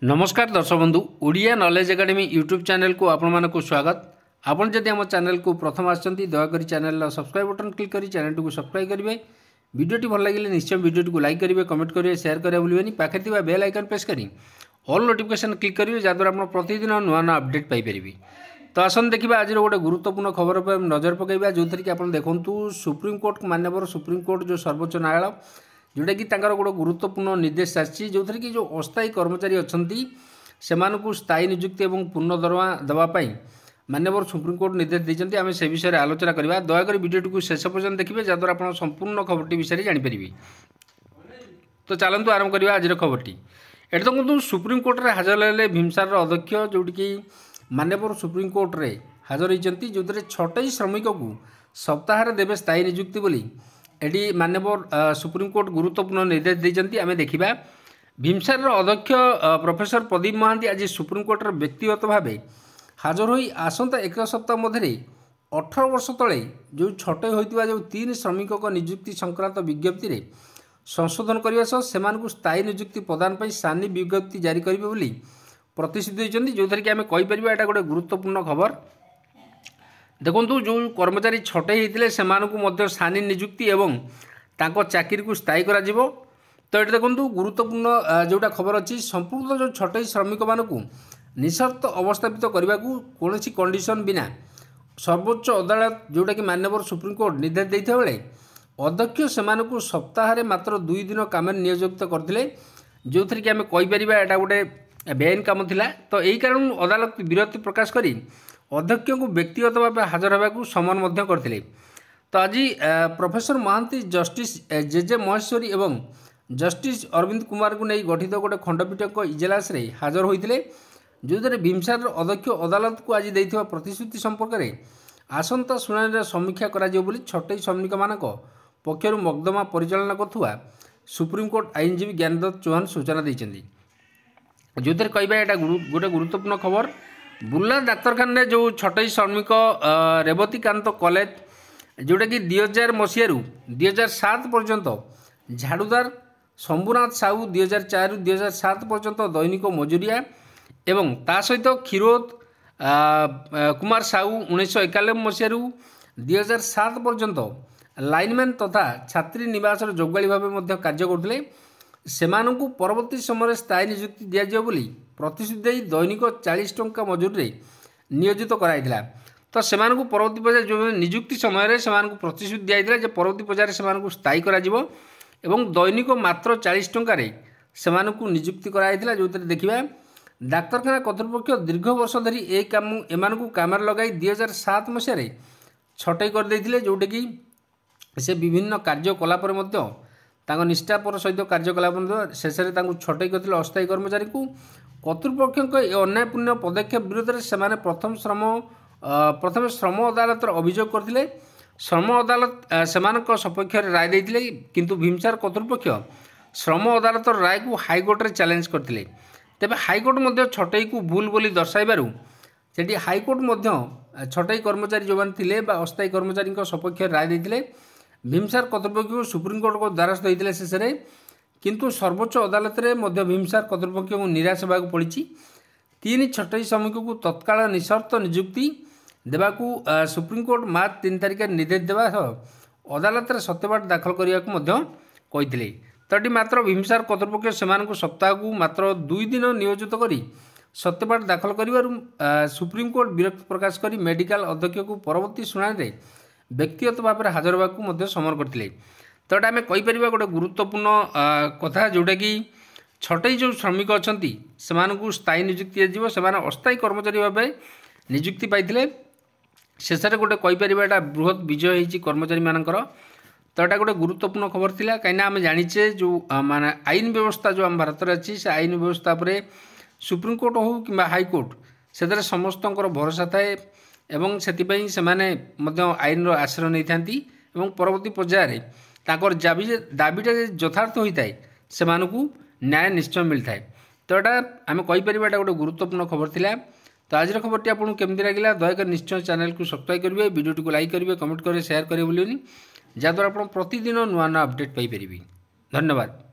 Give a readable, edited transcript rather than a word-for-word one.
नमस्कार दर्शक बंधु Odia knowledge academy YouTube channel को आपण को स्वागत। आपन जदि आम चैनल को प्रथम आछंती दयाकोरी चैनल सब्सक्राइब बटन क्लिक करी चैनल को सब्सक्राइब करेंगे। वीडियोटी भल लगे निश्चय वीडियो को लाइक करेंगे, कमेंट करेंगे, शेयर करेंगे भूलें। पाखे थी बेल आइकन प्रेस करी ऑल नोटिफिकेशन क्लिक करेंगे जहाँद्वारा आप प्रतिदिन नुआ नुआ अपडेट पाइपर। तो आसन देखा आज गोटे गुरुत्वपूर्ण खबर पर नजर पकड़ा जो थी कि आप देखूँ सुप्रीमकोर्ट माननीय सुप्रीमकोर्ट जो सर्वोच्च न्यायालय जोटा कि गोटे गुरुत्वपूर्ण निर्देश आसी जो थी कि जो अस्थायी कर्मचारी अच्छा से स्थायी नियुक्ति और पूर्ण दरमा देवाई माननीय सुप्रीमकोर्ट निर्देश देते आम से विषय में आलोचना करवा। दयाकोरी वीडियो को शेष पर्यटन देखिए जहाँद्वारा आप संपूर्ण खबर विषय जानीपर। तो चलतु आरंभ करवा आज खबरटी। ये देखो सुप्रीमकोर्ट में हाजर है भीमसार अध्यक्ष जोटि कि माननीय सुप्रीमकोर्ट में हाजर होती जो 6टी श्रमिक को सप्ताह देवे स्थायी नियुक्ति बोली एटी माननीय सुप्रीमकोर्ट गुरुत्वपूर्ण निर्देश देते आम देखा। भीमसार अध्यक्ष प्रोफेसर प्रदीप महांती आज सुप्रीमकोर्ट व्यक्तिगत भाव हाजर हो आसंता एक सप्ताह मध्य 18 वर्ष तले जो छटई होता जो 3 श्रमिक नियुक्ति संक्रांत विज्ञप्ति में संशोधन करने सह स्थायी नियुक्ति प्रदान पर सानी विज्ञप्ति जारी करेंगे प्रतिश्रुति होती जो थी कि आम कहीपर यहाँ गोटे गुरुत्वपूर्ण खबर। देखो जो कर्मचारी छटई होते से सानी नियुक्ति एवं तांको चाकरी को स्थायी करा जिवो। तो ये देखो गुरुत्वपूर्ण जोटा खबर अच्छी संपूर्ण जो छटई श्रमिक मानू निशर्त अवस्थापित करने को कौन कंडीशन बिना सर्वोच्च अदालत जोटा कि माननीय सुप्रीमकोर्ट निर्देश देते बेले अध्यक्ष से सप्ताह मात्र 2 दिन काम नियोजित करते जो थी कि आम कहीपर यहाँ गोटे बेआईन काम थिला। तो यही कारण अदालत विरक्ति प्रकाश करी अध्यक्ष को व्यक्तिगत भाव हाजर होगा समन करते। तो आज professor Mohanty justice JJ Maheshwari एवं जस्टिस अरविंद कुमार को नहीं गठित गोटे खंडपीठ इजलास रे हाजर होते जो भीमसार अध्यक्ष अदालत को आज देथिबा प्रतिश्रुति संपर्क में आसंता शुणाणी समीक्षा करा छटई श्रमिक मान पक्षर मकदमा परिचालना करुवा सुप्रीमकोर्ट आईनजीवी ज्ञानदत्त चौहान सूचना देते जो थे कह गोटे गुरुत्वपूर्ण खबर। बुर्ला डाक्तखाना जो छटई श्रमिक रेवतीकांत कॉलेज जोटा कि 2000 मसीह 2007 पर्यंत झाड़ूदार शंभुनाथ साहू 2004 2007 पर्यंत दैनिक मजुरिया एवं ता सहित क्षीरोद कुमार साहू 1991 मसीह 2007 पर्यंत लाइनमैन तथा छात्री निवास जोगाड़ी भाव कार्य करते सेमानंकु परवर्ती समय स्थायी नियुक्ति दिया बोली प्रतिश्रुति दे दैनिक 40 टंका मजूरी नियोजित कराइला। तो सेमानंकु परवर्ती पर्याय जो नियुक्ति समय से प्रतिश्रुति दिया जे परवर्ती पर्याय से स्थायी करा जिवो एवं दैनिक मात्र 40 टंकार से नियुक्ति कराइला। जो देखा डाक्तखाना कर्तृपक्ष दीर्घ वर्ष धरी ए काम एमानकु कामर लगाई 2007 मसीह छटई करदे जोटे कि से विभिन्न कार्य कलापर निष्ठापर सहित कार्यकलाप शेष में छटई करते अस्थायी कर्मचारी को कर्तृपक्ष अन्यायपूर्ण पदक्षेप विरोध में से प्रथम श्रम अदालत अभियोग करते। श्रम अदालत से सपक्ष राय देते किंतु भीमसार कर्तृपक्ष श्रम अदालत राय को हाईकोर्ट में चैलेंज करते तेज हाईकोर्ट छटई को भूल बोली दर्शाइबारू से हाईकोर्ट छटई कर्मचारी जो मैंने अस्थायी कर्मचारी सपक्ष राय देते भीमसार कर्तृपक्ष को सुप्रीमकोर्ट को द्वारस्थ होते शेष में किंतु सर्वोच्च अदालत में भीमसार कर्तृपक्ष को निराश होगा पड़ी। 3 छटई श्रमिक को तत्काल निशर्त नियुक्ति देवाकू सुप्रीमकोर्ट मार्च 3 तारिख निर्देश देवा अदालत में सत्यपाठ दाखल करने को कहते। तो ये मात्र भीमसार कर्तृपक्ष से सप्ताह को मात्र 2 दिन नियोजित कर सत्यपाठ दाखल कर सुप्रीमकोर्ट विरक्ति प्रकाश कर मेडिकल अध्यक्ष को परवर्ती शुणाणी व्यक्तिगत भाव में हाजर होगा समन करते। तो ये आम कहीपर गोटे गुरुत्वपूर्ण कथा जोटा कि छटई जो श्रमिक अच्छा से स्थायी नियुक्ति से अस्थायी कर्मचारी भाव नियुक्ति पाई शेष में गोटे कहीपर यहाँ बृहत विजय होती कर्मचारी मानकर। तो यहाँ गोटे गुरुत्वपूर्ण खबर थी कहीं आम जाचे जो माने आईन व्यवस्था जो आम भारत में अच्छी से आईन व्यवस्था पर सुप्रीमकोर्ट हो कि हाईकोर्ट से समस्त भरोसा थाए एवं से आईन आश्रय नहीं था परवर्ती पर्यायर दाबीटा यथार्थ होता है से न्याय निश्चय मिलता है। तो यहाँ आम कहीपर यहाँ गोटे गुरुत्वपूर्ण खबर थी। तो आज खबरटी आपको केमती लगे दयाकर निश्चय चैनल को सब्सक्राइब करेंगे, वीडियो को लाइक करेंगे, कमेंट करेंगे, शेयर करेंगे भूलें जहाँद्वारा आप प्रतिदिन नुआ नुआ अपडेट पाइपर। धन्यवाद।